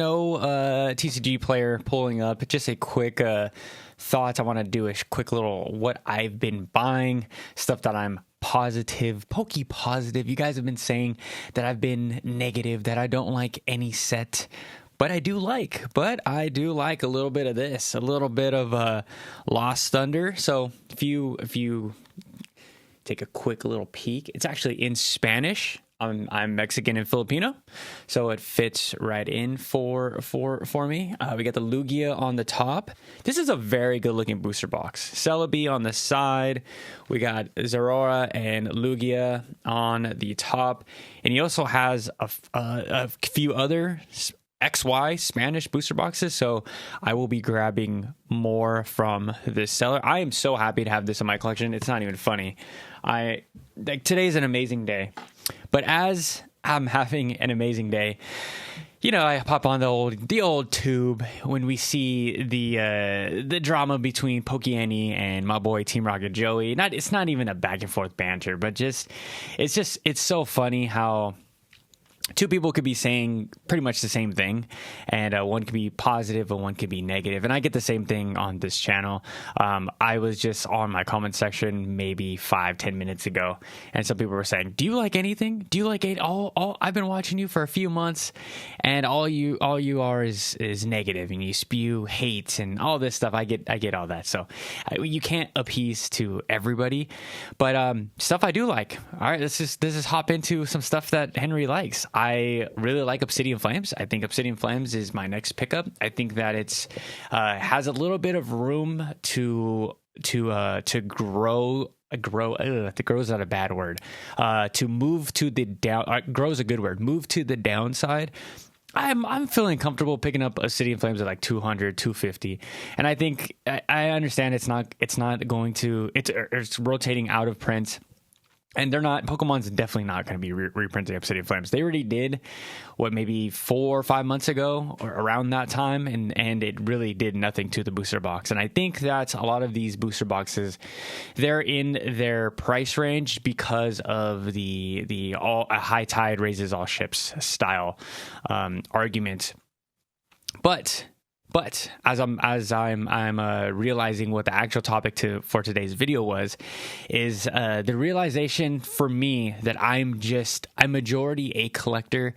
no TCG player pulling up. Just a quick thoughts. I want to do a quick little what I've been buying, stuff that I'm positive, pokey positive. You guys have been saying that I've been negative, that I don't like any set. But I do like a little bit of this, a little bit of Lost Thunder. So if you take a quick little peek, it's actually in Spanish. I'm Mexican and Filipino, so it fits right in for me. We got the Lugia on the top. This is a very good looking booster box. Celebi on the side. We got Zeraora and Lugia on the top, and he also has a few other XY Spanish booster boxes, so I will be grabbing more from this seller. I am so happy to have this in my collection. It's not even funny. Today's an amazing day. But as I'm having an amazing day, I pop on the old tube when we see the drama between Pokeani and my boy Team Rocket Joey. It's not even a back and forth banter, but it's so funny how two people could be saying pretty much the same thing, and one could be positive and one could be negative. And I get the same thing on this channel. I was just on my comment section maybe 5-10 minutes ago, and some people were saying, "Do you like anything? Do you like it? All I've been watching you for a few months, and all you are is negative, and you spew hate and all this stuff." I get all that. So you can't appease to everybody, but stuff I do like. All right, let's just hop into some stuff that Henry likes. I really like Obsidian Flames. I think Obsidian Flames is my next pickup. I think that it's has a little bit of room to grow. Grow is not a bad word. To move to the down. Grow is a good word. Move to the downside. I'm feeling comfortable picking up Obsidian Flames at like 200, 250, and I think I understand it's not going to. It's rotating out of print. And Pokemon's definitely not going to be reprinting Obsidian Flames. They already did, maybe 4 or 5 months ago, or around that time, and it really did nothing to the booster box. And I think that a lot of these booster boxes, they're in their price range because of the a high tide raises all ships style argument. But as I'm realizing what the actual topic for today's video is the realization for me that I'm majority a collector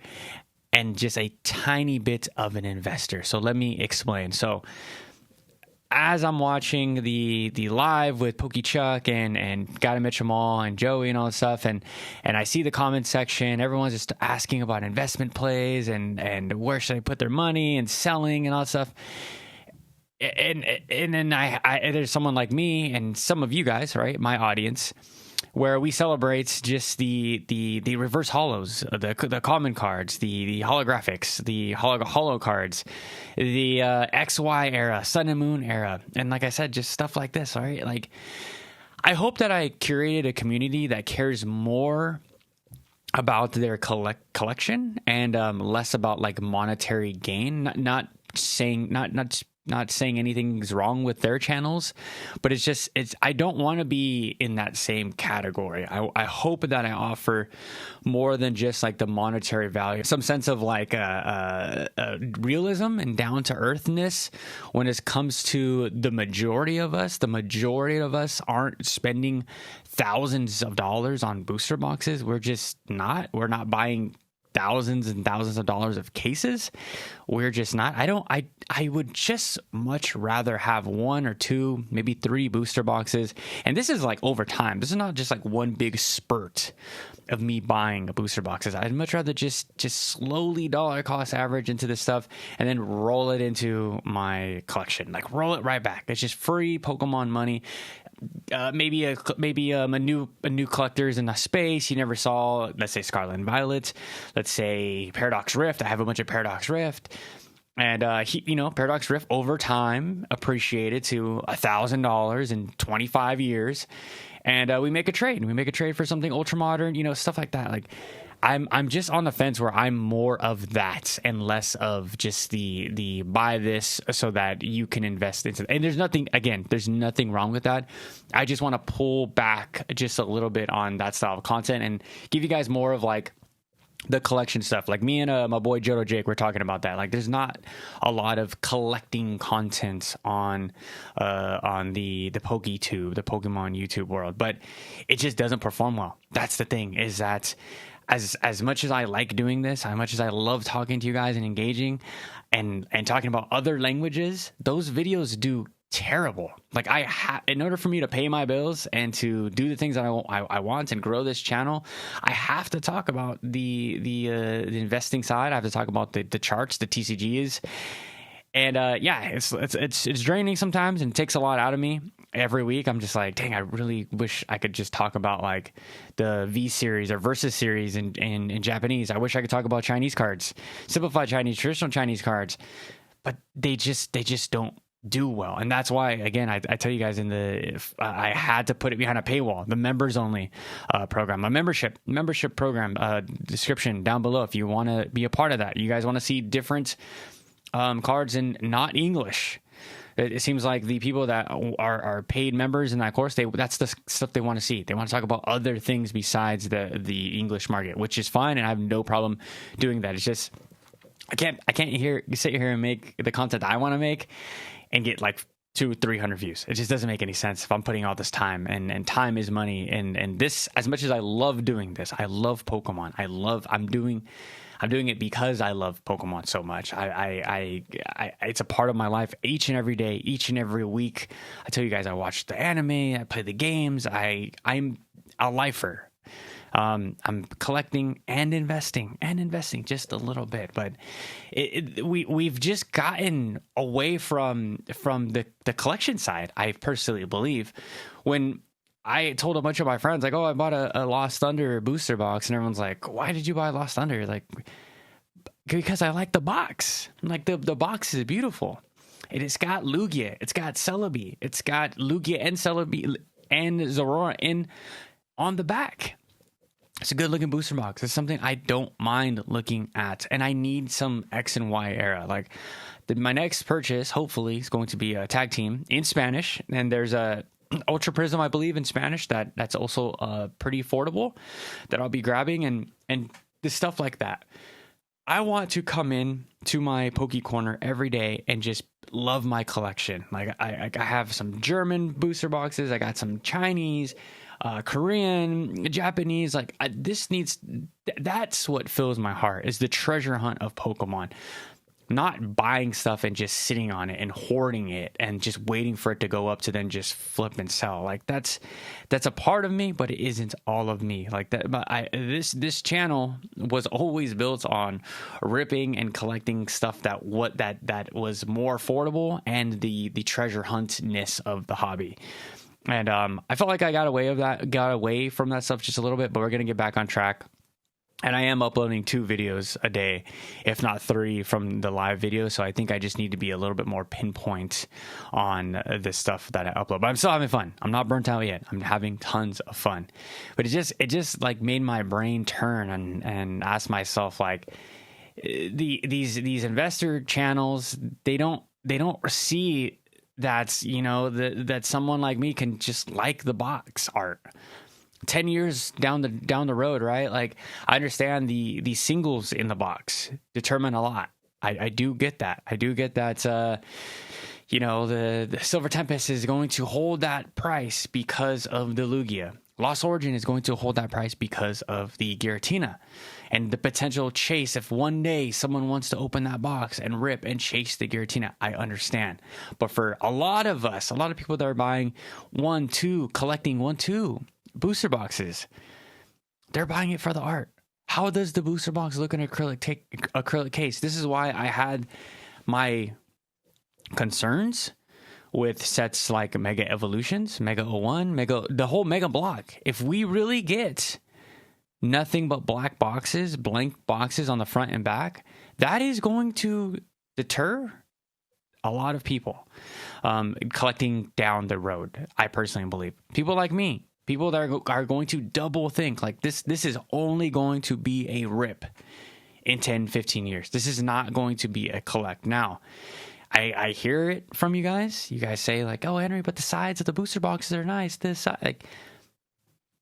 and just a tiny bit of an investor. So let me explain. So as I'm watching the live with PokeChuck and Gotta Mitch them all and Joey and all that stuff, and I see the comment section, everyone's just asking about investment plays and where should I put their money and selling and all that stuff. And then I there's someone like me and some of you guys, right, my audience, where we celebrate just the reverse holos, the common cards, the holographics, the holo cards, the XY era, Sun and Moon era, and like I said, just stuff like this. All right, like I hope that I curated a community that cares more about their collection and less about like monetary gain. Not saying anything's wrong with their channels, but it's I don't want to be in that same category. I hope that I offer more than just like the monetary value, some sense of like realism and down to earthness when it comes to the majority of us. The majority of us aren't spending thousands of dollars on booster boxes. We're not buying thousands and thousands of dollars of cases. We're just not. I would just much rather have 1 or 2, maybe 3 booster boxes. And this is like over time. This is not just like one big spurt of me buying booster boxes. I'd much rather just slowly dollar cost average into this stuff and then roll it into my collection. Like roll it right back. It's just free Pokemon money. Maybe a new collectors in the space you never saw. Let's say Scarlet and Violet. Let's say Paradox Rift. I have a bunch of Paradox Rift, and Paradox Rift over time appreciated to $1,000 in 25 years, and we make a trade. We make a trade for something ultra modern, stuff like that. Like I'm just on the fence where I'm more of that and less of just the buy this so that you can invest into it. And there's nothing wrong with that. I just want to pull back just a little bit on that style of content and give you guys more of like the collection stuff. Like me and my boy Jodo Jake, we're talking about that. Like there's not a lot of collecting content on the PokeTube, the Pokemon YouTube world, but it just doesn't perform well. That's the thing, is that as much as I like doing this, as much as I love talking to you guys and engaging and talking about other languages, those videos do terrible. Like in order for me to pay my bills and to do the things that I want and grow this channel, I have to talk about the investing side. I have to talk about the charts, the TCGs, and it's draining sometimes and it takes a lot out of me. Every week I'm just like, dang, I really wish I could just talk about like the V series or Versus series in Japanese. I wish I could talk about Chinese cards, simplified Chinese, traditional Chinese cards, but they just don't do well. And that's why, again, I tell you guys I had to put it behind a paywall, the members only program, my membership program, description down below if you want to be a part of that. You guys want to see different cards in not English. It seems like the people that are paid members in that course, that's the stuff they want to see. They want to talk about other things besides the English market, which is fine, and I have no problem doing that. It's just I can't sit here and make the content I want to make and get like 200-300 views. It just doesn't make any sense if I'm putting all this time, and time is money. And this, as much as I love doing this, I love Pokemon. I'm doing it because I love Pokemon so much. It's a part of my life each and every day, each and every week. I tell you guys, I watch the anime, I play the games. I'm a lifer. I'm collecting and investing just a little bit, but we've just gotten away from the collection side. I personally believe when I told a bunch of my friends, like, oh, I bought a Lost Thunder booster box, and everyone's like, why did you buy Lost Thunder? Like, because I like the box. Like the box is beautiful. It's got Lugia, it's got Celebi, it's got Lugia and Celebi and Zorora on the back. It's a good looking booster box. It's something I don't mind looking at, and I need some X and Y era. Like my next purchase, hopefully, is going to be a tag team in Spanish, and there's a Ultra Prism, I believe, in Spanish that's also pretty affordable that I'll be grabbing, and the stuff like that. I want to come in to my Poke Corner every day and just love my collection. Like I have some German booster boxes, I got some Chinese, Korean, Japanese. Like that's what fills my heart, is the treasure hunt of Pokemon. Not buying stuff and just sitting on it and hoarding it and just waiting for it to go up to then just flip and sell. Like that's a part of me, but it isn't all of me. Like that. But this channel was always built on ripping and collecting stuff that was more affordable and the treasure huntness of the hobby. And I felt like I got away from that stuff just a little bit, but we're gonna get back on track. And I am uploading 2 videos a day, if not 3 from the live video. So I think I just need to be a little bit more pinpoint on the stuff that I upload. But I'm still having fun. I'm not burnt out yet. I'm having tons of fun. But it just like made my brain turn and ask myself, like, these investor channels, they don't see that, you know, that someone like me can just like the box art. 10 years down the road, right? Like, I understand the singles in the box determine a lot. I do get that. You know, the Silver Tempest is going to hold that price because of the Lugia. Lost Origin is going to hold that price because of the Giratina. And the potential chase, if one day someone wants to open that box and rip and chase the Giratina, I understand. But for a lot of people that are buying collecting 1-2 booster boxes, they're buying it for the art. How does the booster box look in an acrylic case? This is why I had my concerns with sets like Mega Evolutions, Mega 01, the whole Mega block. If we really get nothing but blank boxes on the front and back, that is going to deter a lot of people collecting down the road. I personally believe people like me, people that are going to double think like this is only going to be a rip in 10-15 years. This is not going to be a collect. Now I hear it from you guys say like, oh, Henry, but the sides of the booster boxes are nice. This side, like,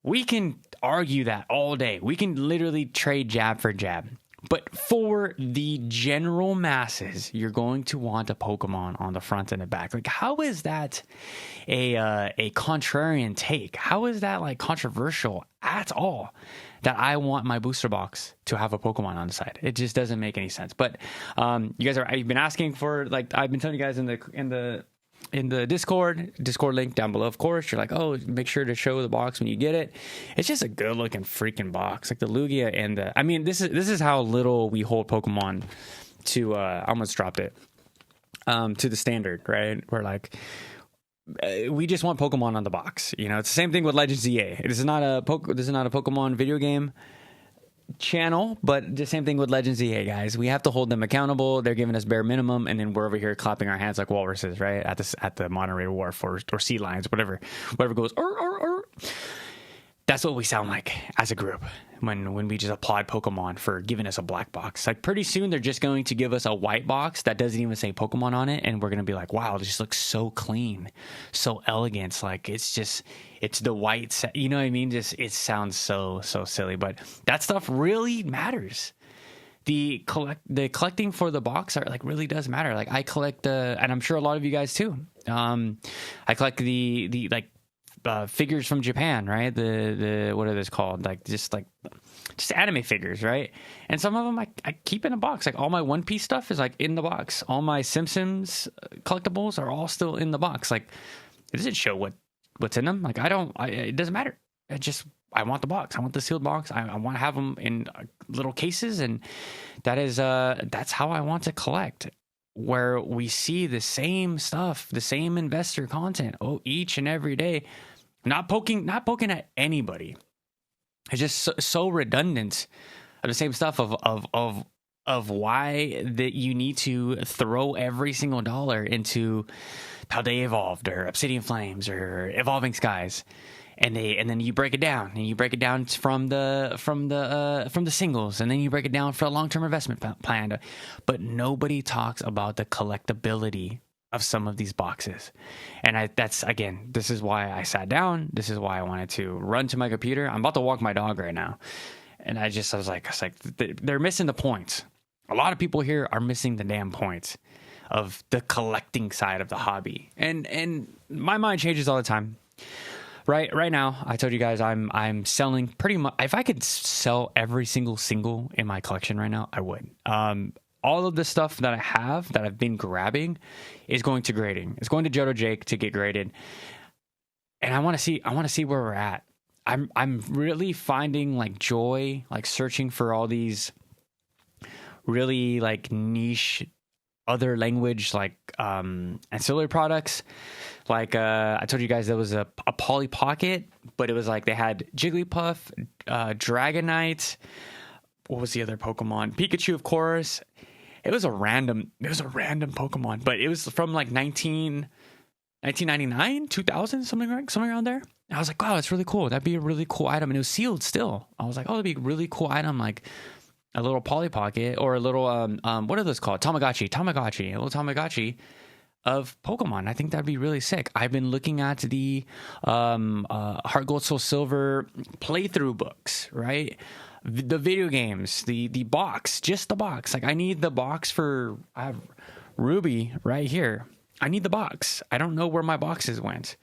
We can argue that all day. We can literally trade jab for jab. But for the general masses, you're going to want a Pokemon on the front and the back. Like, how is that a contrarian take? How is that like controversial at all? That I want my booster box to have a Pokemon on the side. It just doesn't make any sense. But you guys I've been asking for, like, I've been telling you guys in the Discord link down below, of course. You're like, oh, make sure to show the box when you get it. It's just a good looking freaking box. Like the Lugia and this is how little we hold Pokemon to I almost dropped it. To the standard, right? We're like, we just want Pokemon on the box. You know, it's the same thing with Legends EA. This is not a Pokemon video game channel, but the same thing with Legends EA, guys. We have to hold them accountable. They're giving us bare minimum, and then we're over here clapping our hands like walruses, right? At the moderator wharf or sea lions, whatever goes. That's what we sound like as a group when we just applaud Pokemon for giving us a black box. Like, pretty soon they're just going to give us a white box that doesn't even say Pokemon on it, and we're gonna be like, wow, this looks so clean, so elegant. Like, it's the white, you know what I mean? Just, it sounds so silly, but that stuff really matters. The collecting for the box really does matter. Like, I collect and I'm sure a lot of you guys too. I collect the figures from Japan, right? The what are those called? Like just anime figures, right? And some of them I keep in a box. Like all my One Piece stuff is like in the box. All my Simpsons collectibles are all still in the box. Like, it doesn't show what's in them. Like, it doesn't matter. I want the box. I want the sealed box. I want to have them in little cases, and that's how I want to collect. Where we see the same stuff, the same investor content, each and every day. Not poking at anybody. It's just so redundant of the same stuff of why that you need to throw every single dollar into How They Evolved or Obsidian Flames or Evolving Skies. And then you break it down, and you break it down from the singles, and then you break it down for a long-term investment plan. But nobody talks about the collectability of some of these boxes. And this is why I sat down. This is why I wanted to run to my computer. I'm about to walk my dog right now. And I was like, they're missing the points. A lot of people here are missing the damn points of the collecting side of the hobby. And my mind changes all the time. Right now, I told you guys I'm selling pretty much. If I could sell every single in my collection right now, I would. All of the stuff that I have that I've been grabbing is going to grading. It's going to Johto Jake to get graded, and I want to see where we're at. I'm really finding like joy, like searching for all these really like niche other language like ancillary products. Like I told you guys there was a Polly Pocket, but it was like they had Jigglypuff, Dragonite. What was the other Pokemon? Pikachu, of course. It was a random Pokemon, but it was from like 1999, 2000, something around there. And I was like, wow, that's really cool. That'd be a really cool item, and it was sealed still. I was like, oh, that'd be a really cool item, like a little Polly Pocket or a little what are those called? Tamagotchi, a little Tamagotchi of Pokemon. I think that'd be really sick. I've been looking at the Heart Gold Soul Silver playthrough books, right? The video games, the box, just the box. Like, I need the box for, I have Ruby right here. I need the box. I don't know where my boxes went.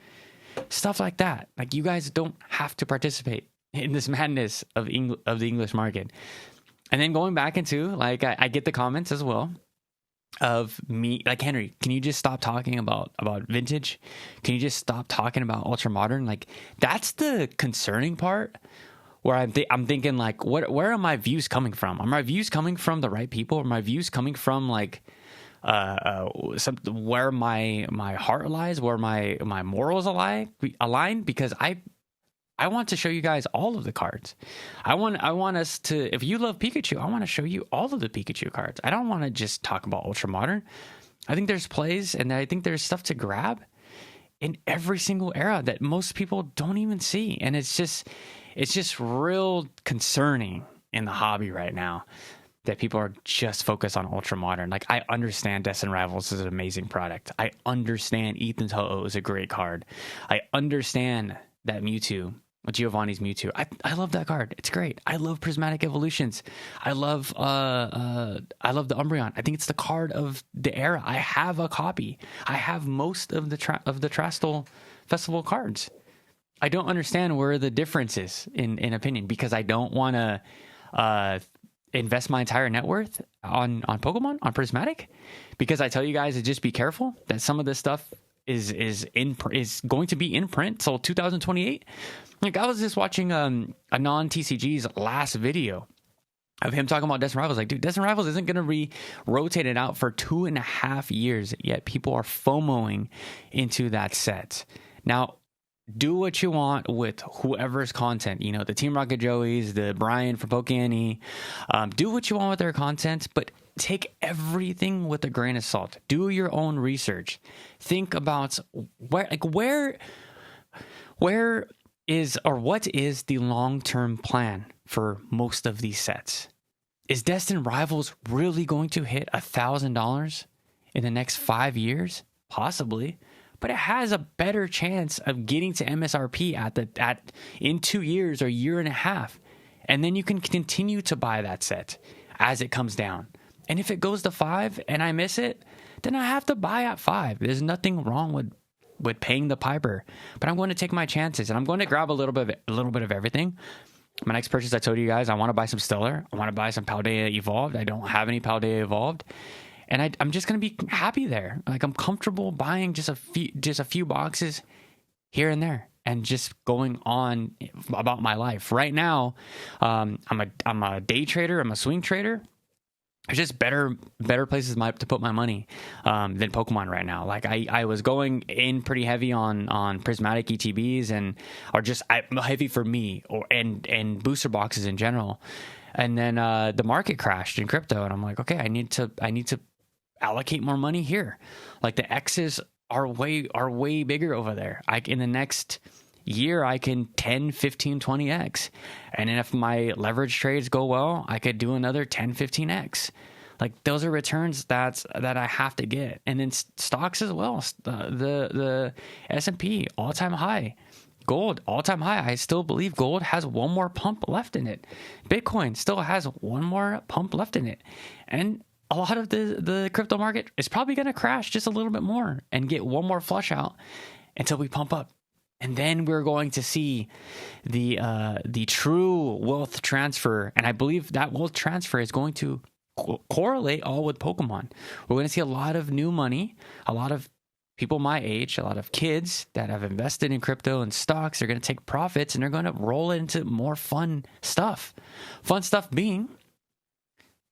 Stuff like that. Like, you guys don't have to participate in this madness of the English market. And then going back into, like, I get the comments as well of me, like, Henry, can you just stop talking about vintage? Can you just stop talking about ultra modern? Like, that's the concerning part. Where I'm thinking, like, where are my views coming from? Are my views coming from the right people? Are my views coming from, like, where my heart lies, where my morals align? Because I want to show you guys all of the cards. I want us to, if you love Pikachu, I want to show you all of the Pikachu cards. I don't want to just talk about ultra modern. I think there's plays, and I think there's stuff to grab in every single era that most people don't even see, and it's just real concerning in the hobby right now that people are just focused on ultra modern. Like, I understand Destin Rivals is an amazing product. I understand Ethan's Ho-Oh is a great card. I understand that Mewtwo Giovanni's Mewtwo. I love that card. It's great. I love Prismatic Evolutions. I love the Umbreon. I think it's the card of the era. I have a copy. I have most of the Trastal Festival cards. I don't understand where the difference is in opinion, because I don't want to invest my entire net worth on Pokemon, on Prismatic, because I tell you guys to just be careful that some of this stuff is going to be in print till 2028. Like, I was just watching a non-TCG's last video of him talking about Destined Rivals. Like, dude, Destined Rivals isn't going to be rotated out for 2.5 years, yet people are FOMOing into that set. Now, do what you want with whoever's content, you know, the Team Rocket Joeys, the Brian from Pokeannie. Do what you want with their content, but take everything with a grain of salt. Do your own research. Think about where is, or what is the long-term plan for most of these sets? Is Destined Rivals really going to hit $1,000 in the next 5 years? Possibly. But it has a better chance of getting to MSRP in 2 years or a year and a half. And then you can continue to buy that set as it comes down. And if it goes to 5 and I miss it, then I have to buy at 5. There's nothing wrong with paying the piper. But I'm going to take my chances, and I'm going to grab a little bit of everything. My next purchase, I told you guys, I want to buy some Stellar. I want to buy some Paldea Evolved. I don't have any Paldea Evolved. And I'm just going to be happy there. Like, I'm comfortable buying just a few boxes here and there and just going on about my life. Right now, I'm a day trader. I'm a swing trader. There's just better places to put my money than Pokemon right now. Like, I was going in pretty heavy on prismatic ETBs or just heavy for me, and booster boxes in general. And then the market crashed in crypto, and I'm like, okay, I need to allocate more money here. Like, the X's are way bigger over there. In the next year, I can 10, 15, 20x. And then if my leverage trades go well, I could do another 10, 15x. Like, those are returns that I have to get. And then stocks as well. The S&P, all-time high. Gold, all-time high. I still believe gold has one more pump left in it. Bitcoin still has one more pump left in it. And a lot of the crypto market is probably going to crash just a little bit more and get one more flush out until we pump up. And then we're going to see the true wealth transfer. And I believe that wealth transfer is going to correlate all with Pokemon. We're going to see a lot of new money, a lot of people my age, a lot of kids that have invested in crypto and stocks. They're going to take profits and they're going to roll into more fun stuff. Fun stuff being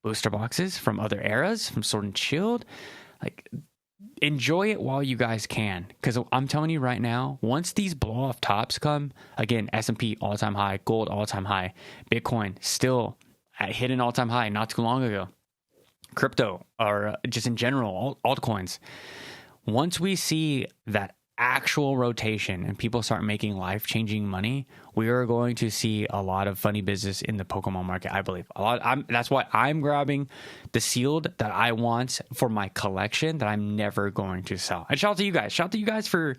booster boxes from other eras, from Sword and Shield. Like, enjoy it while you guys can, because I'm telling you right now, once these blow off tops come, again, S&P all-time high, gold all-time high, Bitcoin still hit an all-time high not too long ago, crypto, or just in general, altcoins. Once we see that actual rotation and people start making life-changing money, we are going to see a lot of funny business in the Pokemon market, I believe. That's why I'm grabbing the sealed that I want for my collection that I'm never going to sell. And shout out to you guys. Shout out to you guys for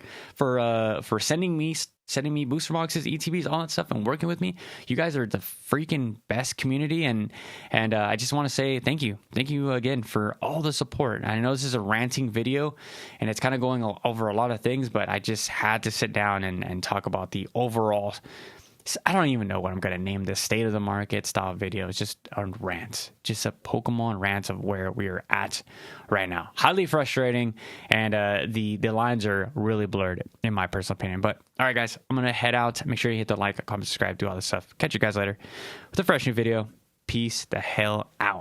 sending me booster boxes, ETBs, all that stuff, and working with me. You guys are the freaking best community, and I just want to say thank you. Thank you again for all the support. I know this is a ranting video, and it's kind of going over a lot of things, but I just had to sit down and talk about the overall. I don't even know what I'm going to name this state of the market style video. It's just a rant, just a Pokemon rant of where we are at right now. Highly frustrating, and the lines are really blurred in my personal opinion. But all right, guys, I'm going to head out. Make sure you hit the like, comment, subscribe, do all this stuff. Catch you guys later with a fresh new video. Peace the hell out.